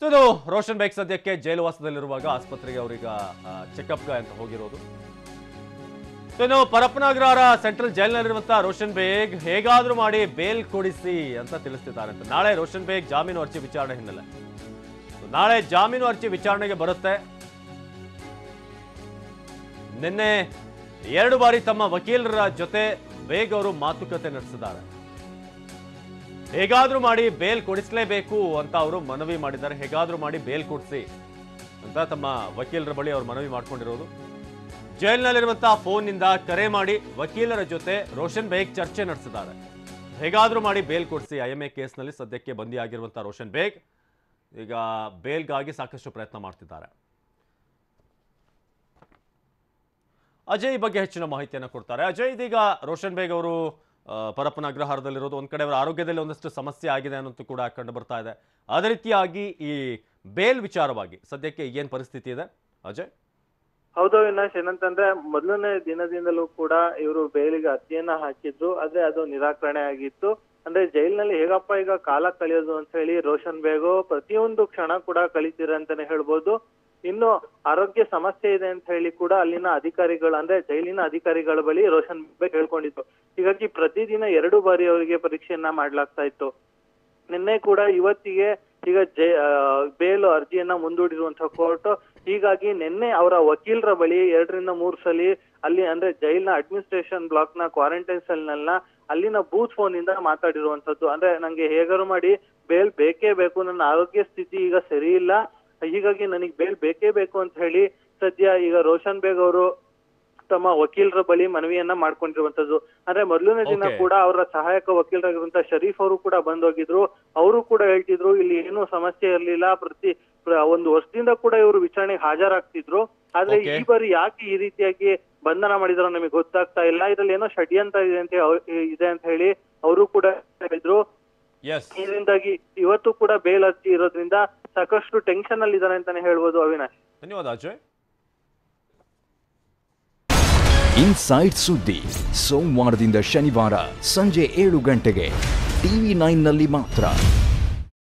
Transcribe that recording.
So ಇದು ರೋಷನ್ ಬೇಗ್ ಸದ್ಯಕ್ಕೆ ಜೈಲುವಾಸದಲ್ಲಿರುವಾಗ ಆಸ್ಪತ್ರೆಗೆ ಅವರೀಗ ಚೆಕಪ್ಗೆ ಅಂತ ಹೋಗಿರೋದು. ಸೊ ಇನ್ನು ಪರಪ್ಪನಗರ ಸೆಂಟ್ರಲ್ ಜೈಲಿನಲ್ಲಿರುವಂತಹ ರೋಷನ್ ಬೇಗ್ ಹೇಗಾದ್ರೂ ಮಾಡಿ ಬೇಲ್ ಕೊಡಿಸಿ ಅಂತ ತಿಳಿಸ್ತಿದ್ದಾರೆ ಅಂತ. ನಾಳೆ ರೋಷನ್ ಬೇಗ್ ಜಾಮೀನು ಅರ್ಜಿ ವಿಚಾರಣೆ ಹಿನ್ನೆಲೆ ನಾಳೆ ಜಾಮೀನು ಅರ್ಜಿ ವಿಚಾರಣೆಗೆ ಬರುತ್ತೆ. ನಿನ್ನೆ 2 ಬಾರಿ ತಮ್ಮ ವಕೀಲರ ಜೊತೆ ಬೇಗ್ ಅವರು ಮಾತುಕತೆ ನಡೆಸಿದ್ದಾರೆ. ಹೇಗಾದ್ರೂ ಮಾಡಿ ಬೇಲ್ ಕೊಡಿಸಲೇಬೇಕು ಅಂತ ಅವರು ಮನವಿ ಮಾಡಿದ್ದಾರೆ. ಹೇಗಾದ್ರೂ ಮಾಡಿ ಬೇಲ್ ಕೊಡಿಸಿ ಅಂತ ತಮ್ಮ ವಕೀಲರ ಬಳಿ ಅವರು ಮನವಿ ಮಾಡ್ಕೊಂಡಿರೋದು. ಜೈಲಿನಲ್ಲಿರುವಂತಹ ಫೋನ್ನಿಂದ ಕರೆ ಮಾಡಿ ವಕೀಲರ ಜೊತೆ ರೋಷನ್ ಬೇಗ್ ಚರ್ಚೆ ನಡೆಸಿದ್ದಾರೆ. ಹೇಗಾದ್ರೂ ಮಾಡಿ ಬೇಲ್ ಕೊಡಿಸಿ. IMA ಕೇಸ್ನಲ್ಲಿ ಸದ್ಯಕ್ಕೆ ಬಂದಿಯಾಗಿರುವಂತಹ ರೋಷನ್ ಬೇಗ್ ಈಗ ಬೇಲ್ಗಾಗಿ ಸಾಕಷ್ಟು ಪ್ರಯತ್ನ ಮಾಡ್ತಿದ್ದಾರೆ. ಅಜಯ್ ಬಗ್ಗೆ ಹೆಚ್ಚಿನ ಮಾಹಿತಿಯನ್ನು ಕೊಡ್ತಾರೆ. ಅಜಯ್, ಇದೀಗ ರೋಷನ್ ಬೇಗ್ ಅವರು ಪರಪ್ಪನ ಅಗ್ರಹಾರದಲ್ಲಿರೋದು. ಒಂದ್ ಕಡೆ ಅವರ ಆರೋಗ್ಯದಲ್ಲಿ ಒಂದಷ್ಟು ಸಮಸ್ಯೆ ಆಗಿದೆ ಅನ್ನೋದು ಕೂಡ ಕಂಡು ಬರ್ತಾ ಇದೆ. ಅದೇ ರೀತಿಯಾಗಿ ಈ ಬೇಲ್ ವಿಚಾರವಾಗಿ ಸದ್ಯಕ್ಕೆ ಏನ್ ಪರಿಸ್ಥಿತಿ ಇದೆ ಅಜಯ್? ಹೌದು ಅವಿನಾಶ್, ಏನಂತಂದ್ರೆ ಮೊದಲನೇ ದಿನದಿಂದಲೂ ಕೂಡ ಇವರು ಬೇಲಿಗೆ ಅರ್ಜಿಯನ್ನ ಹಾಕಿದ್ರು. ಆದ್ರೆ ಅದು ನಿರಾಕರಣೆ ಆಗಿತ್ತು. ಅಂದ್ರೆ ಜೈಲಿನಲ್ಲಿ ಹೇಗಪ್ಪ ಈಗ ಕಾಲ ಕಳೆಯೋದು ಅಂತ ಹೇಳಿ ರೋಷನ್ ಬೇಗು ಪ್ರತಿಯೊಂದು ಕ್ಷಣ ಕೂಡ ಕಳೀತಿರ ಅಂತಾನೆ ಹೇಳ್ಬೋದು. ಇನ್ನು ಆರೋಗ್ಯ ಸಮಸ್ಯೆ ಇದೆ ಅಂತ ಹೇಳಿ ಕೂಡ ಅಲ್ಲಿನ ಅಧಿಕಾರಿಗಳು ಅಂದ್ರೆ ಜೈಲಿನ ಅಧಿಕಾರಿಗಳ ಬಳಿ ರೋಷನ್ ಬೇಗ್ ಹೇಳ್ಕೊಂಡಿತ್ತು. ಹೀಗಾಗಿ ಪ್ರತಿದಿನ 2 ಬಾರಿ ಅವರಿಗೆ ಪರೀಕ್ಷೆಯನ್ನ ಮಾಡ್ಲಾಗ್ತಾ ಇತ್ತು. ನಿನ್ನೆ ಕೂಡ ಇವತ್ತಿಗೆ ಈಗ ಬೇಲ್ ಅರ್ಜಿಯನ್ನ ಮುಂದೂಡಿರುವಂತಹ ಕೋರ್ಟ್. ಹೀಗಾಗಿ ನಿನ್ನೆ ಅವರ ವಕೀಲರ ಬಳಿ 2 ರಿಂದ 3 ಸಲ ಅಲ್ಲಿ ಅಂದ್ರೆ ಜೈಲಿನ ಅಡ್ಮಿನಿಸ್ಟ್ರೇಷನ್ ಬ್ಲಾಕ್ ನ ಕ್ವಾರಂಟೈನ್ ಸೆಲ್ ನ ಅಲ್ಲಿನ ಬೂತ್ ಫೋನ್ ಇಂದ ಮಾತಾಡಿರುವಂತದ್ದು. ಅಂದ್ರೆ ನಂಗೆ ಹೇಗಾರು ಮಾಡಿ ಬೇಲ್ ಬೇಕೇ ಬೇಕು, ನನ್ನ ಆರೋಗ್ಯ ಸ್ಥಿತಿ ಈಗ ಸರಿ ಇಲ್ಲ, ಹೀಗಾಗಿ ನನಗೆ ಬೇಲ್ ಬೇಕೇ ಬೇಕು ಅಂತ ಹೇಳಿ ಸದ್ಯ ಈಗ ರೋಷನ್ ಬೇಗ್ ಅವರು ತಮ್ಮ ವಕೀಲರ ಬಳಿ ಮನವಿಯನ್ನ ಮಾಡ್ಕೊಂಡಿರುವಂತದ್ದು. ಅಂದ್ರೆ ಮೊದಲನೇ ದಿನ ಕೂಡ ಅವರ ಸಹಾಯಕ ವಕೀಲರಾಗಿರುವಂತಹ ಶರೀಫ್ ಅವರು ಕೂಡ ಬಂದೋಗಿದ್ರು. ಅವರು ಕೂಡ ಹೇಳ್ತಿದ್ರು ಇಲ್ಲಿ ಏನು ಸಮಸ್ಯೆ ಇರ್ಲಿಲ್ಲ, ಪ್ರತಿ 1 ವರ್ಷದಿಂದ ಕೂಡ ಇವರು ವಿಚಾರಣೆಗೆ ಹಾಜರಾಗ್ತಿದ್ರು. ಆದ್ರೆ ಈ ಬಾರಿ ಯಾಕೆ ಈ ರೀತಿಯಾಗಿ ಬಂಧನ ಮಾಡಿದ್ರು ನಮಗೆ ಗೊತ್ತಾಗ್ತಾ ಇಲ್ಲ, ಇದ್ರಲ್ಲಿ ಏನೋ ಷಡ್ಯಂತ್ರ ಇದೆ ಅಂತ ಹೇಳಿ ಅವರು ಕೂಡ ಹೇಳಿದ್ರು. ಇದರಿಂದಾಗಿ ಇವತ್ತು ಕೂಡ ಬೇಲ್ ಅರ್ಜಿ ಇರೋದ್ರಿಂದ ಸಾಕಷ್ಟು ಟೆನ್ಷನ್ ಅಲ್ಲಿ ಇದ್ದಾರೆ ಅಂತಾನೆ ಹೇಳ್ಬೋದು ಅವಿನಾಶ್. ಧನ್ಯವಾದ ಅಜಯ್. ಇನ್ಸೈಡ್ ಸುದ್ದಿ ಸೋಮವಾರದಿಂದ ಶನಿವಾರ ಸಂಜೆ 7 ಗಂಟೆಗೆ TV9 ನಲ್ಲಿ ಮಾತ್ರ.